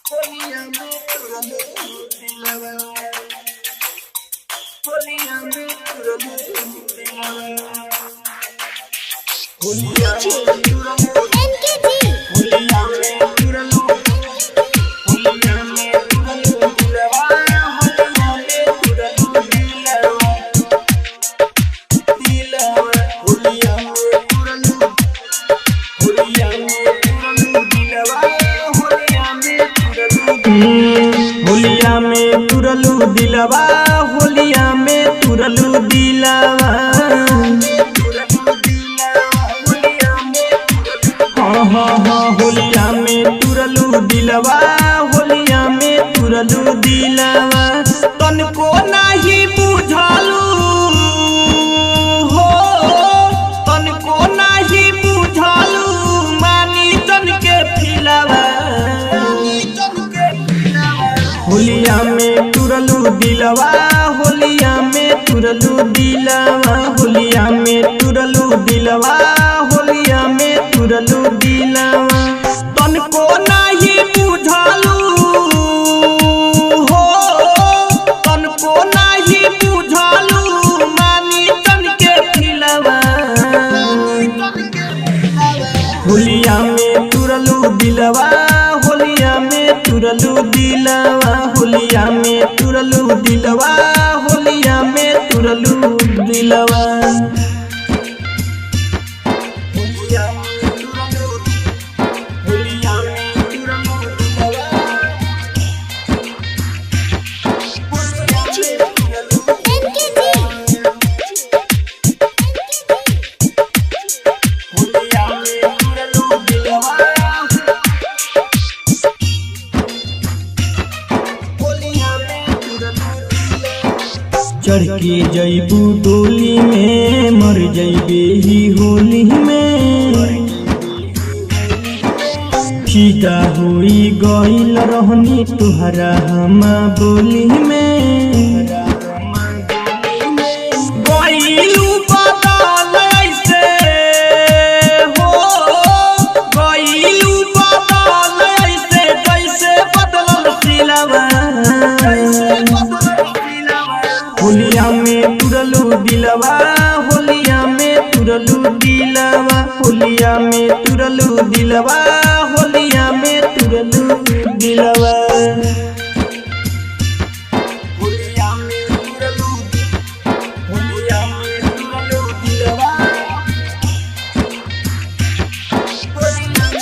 होलिया में तुरलू दिलवा होलिया में तुरलू दिलवा होलिया में तुरलू होलिया में तुरलू होलिया में तुरलू दिलवा होलिया में तुरलू दिलवा दिलवा होलिया में तुरलू होलिया में तुरलू दिलवा होलिया में तुरलू दिलवा होलिया में तुरलू दिलवा हाँ होलिया में तुरलू दिलवा होलिया में तुरलू दिलवा तनको नाही बुझलू हो तनको नाही बुझलू मानी तन के फिलवा होलिया में तुरलू दिलवा होलिया में तुरलू दिलवा होलिया में तुरलू दिलवा होलिया में तुरलू दिलवा तनको नाही बुझलू हो तनको नाही बुझलू मानी तन के फिलवा होलिया में तुरलू दिलवा होलिया में तुरलू दिलवा होलिया में तुरलू दिलवा होलिया में तुरलू दिलवा होलिया में तुरलू होलिया में तुरलू दिलवा होलिया में तुरलू दिलवा चढ़ के जैबू डोली में मर जैबे ही होली में फीदा हुई गईल रहनी तुहरा हमा बोली में गईलू बदल ऐसे हो गईलू बदल ऐसे जैसे बदलल सिलवा होलिया में तुरलू दिलवा होलिया में तुरलू दिलवा होलिया में तुरलू दिलवा होलिया में तुरलू दिलवा होलिया में तुरलू होलिया में तुरलू दिलवा होलिया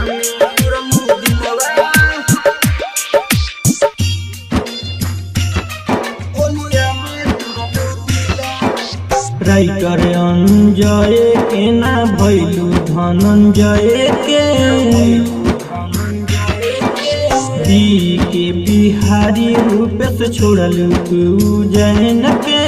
में राइटर अंजय के ना भैलू धनंजय के दी के बिहारी रूप से छोड़लू तू जैन के।